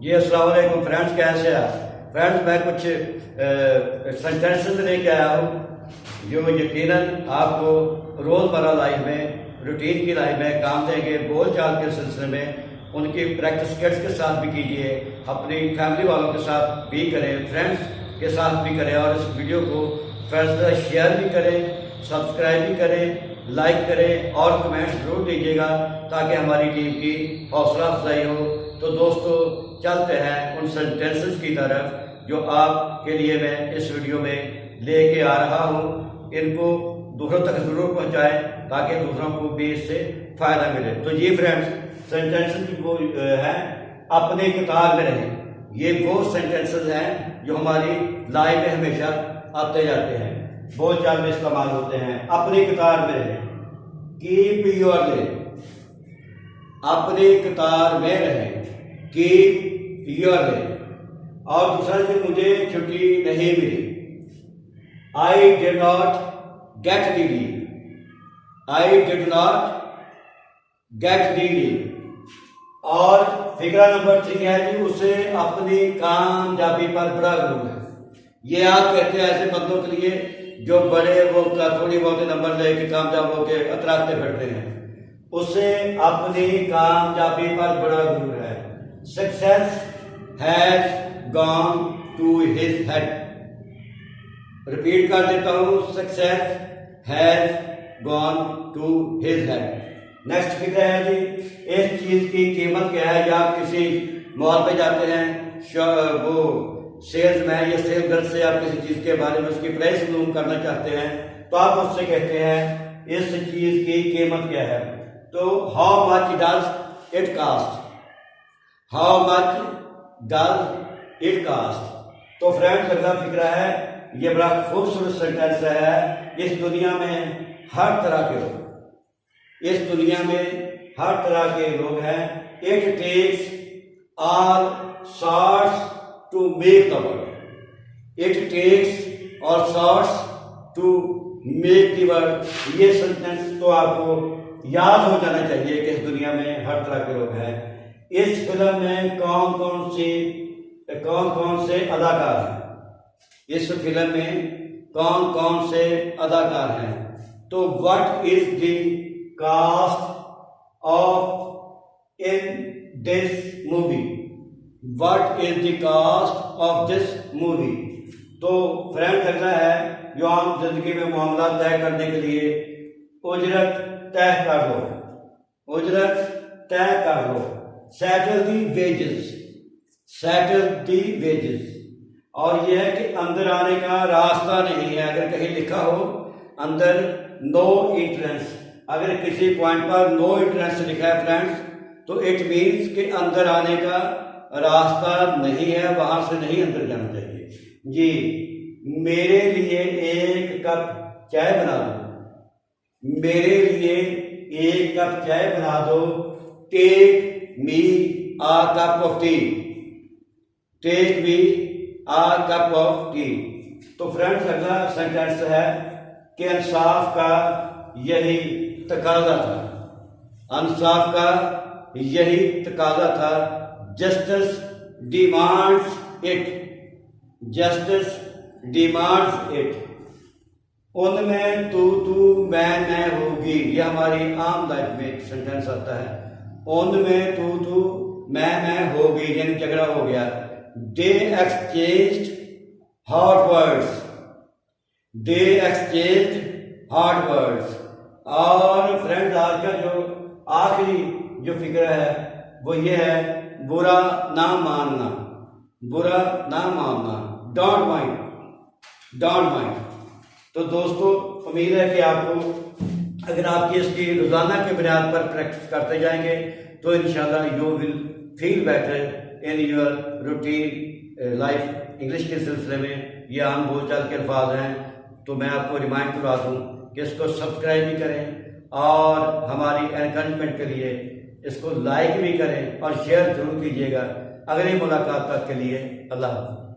जी अस्सलाम वालेकुम फ्रेंड्स, कैसे हैं फ्रेंड्स। मैं कुछ सेंटेंसेस लेके आया हूँ जो यकीनन आपको रोज़मर्रा लाइफ में, रूटीन की लाइफ में काम देंगे। बोल चाल के सिलसिले में उनकी प्रैक्टिस किड्स के साथ भी कीजिए, अपनी फैमिली वालों के साथ भी करें, फ्रेंड्स के साथ भी करें, और इस वीडियो को फ्रेंड्स शेयर भी करें, सब्सक्राइब भी करें, लाइक करें और कमेंट्स जरूर दीजिएगा ताकि हमारी टीम की हौसला अफजाई हो। तो दोस्तों चलते हैं उन सेंटेंसेस की तरफ जो आपके लिए मैं इस वीडियो में लेके आ रहा हूँ। इनको दूसरों तक जरूर पहुँचाएं ताकि दूसरों को भी इससे फायदा मिले। तो ये फ्रेंड्स सेंटेंसेस वो हैं, अपने कतार में रहें। ये वो सेंटेंसेस हैं जो हमारी लाइफ में हमेशा आते जाते हैं, बोलचाल में इस्तेमाल होते हैं। अपनी कतार में रहें, कीप योर लेन। अपनी कतार में रहें, कीप योर लेन। और दूसरा जो मुझे छुट्टी नहीं मिली, I did not get the leave. I did not get the leave. और फिक्रा नंबर 3 है जी, उसे अपनी कामयाबी पर बड़ा गर्व है। ये आप कहते हैं ऐसे बंदों के लिए जो बड़े वो थोड़ी बहुत नंबर लेके कामयाब होकर अतराते फिरते हैं। उसे अपनी कामयाबी पर बड़ा गुरूर है। Success has gone to his head. Repeat कर देता हूं, success has gone to his head. Next फिक्र है जी, इस चीज की कीमत क्या है। या आप किसी मॉल पे जाते हैं, वो सेल्समैन या सेल गर्ल से आप किसी चीज के बारे में उसकी प्राइस मालूम करना चाहते हैं, तो आप उससे कहते हैं इस चीज की कीमत क्या है। तो how much does it cost. How much does it cost. तो फ्रेंड्स अगला फिक्रा है, ये बड़ा खूबसूरत सेंटेंस है। इस दुनिया में हर तरह के लोग, इस दुनिया में हर तरह के लोग हैं। It takes all sorts to make the world. It takes all sorts to make the world. ये सेंटेंस तो आपको याद हो जाना चाहिए कि इस दुनिया में हर तरह के लोग हैं। इस फिल्म में कौन कौन से अदाकार हैं। इस फिल्म में कौन कौन से अदाकार हैं। तो what is the cost of in this movie. What is the cost of this movie? तो फ्रेंड अगला है जो आम जिंदगी में मामला तय करने के लिए उजरत तय कर लो। उजरत तय कर लो। सेटल दी वेजेस। सेटल दी वेजेस। और यह है कि अंदर आने का रास्ता नहीं है। अगर कहीं लिखा हो अंदर नो एंट्रेंस, अगर किसी पॉइंट पर नो एंट्रेंस लिखा है फ्रेंड्स, तो इट मीन्स कि अंदर आने का रास्ता नहीं है, वहां से नहीं अंदर जाना चाहिए जी। मेरे लिए एक कप चाय बना दो। मेरे लिए एक कप चाय बना दो। Take me a cup of tea. Take me a cup of tea. तो फ्रेंड्स अगला सेंटेंस है कि इंसाफ का यही तकाजा था। इंसाफ का यही तकाजा था। Justice demands it. Justice demands it. उनमें तू मैं होगी। ये हमारी आम लाइफ में एक सेंटेंस आता है। उनमें तू मैं होगी, यानी झगड़ा हो गया। They exchanged hot words. They exchanged hot words. और फ्रेंड्स आज का जो आखिरी जो फिक्र है वो ये है, बुरा ना मानना। बुरा ना मानना। Don't mind. Don't mind. तो दोस्तों उम्मीद है कि आपको, अगर आप इसकी रोजाना के बुनियाद पर प्रैक्टिस करते जाएंगे तो इंशाल्लाह you will feel better in your routine life. English के सिलसिले में ये आम बोलचाल के अल्फाज हैं। तो मैं आपको रिमाइंड करवा दूँ कि इसको सब्सक्राइब भी करें और हमारी एनकरेजमेंट के लिए इसको लाइक भी करें और शेयर जरूर कीजिएगा। अगली मुलाकात तक के लिए अल्लाह हाफ़िज़।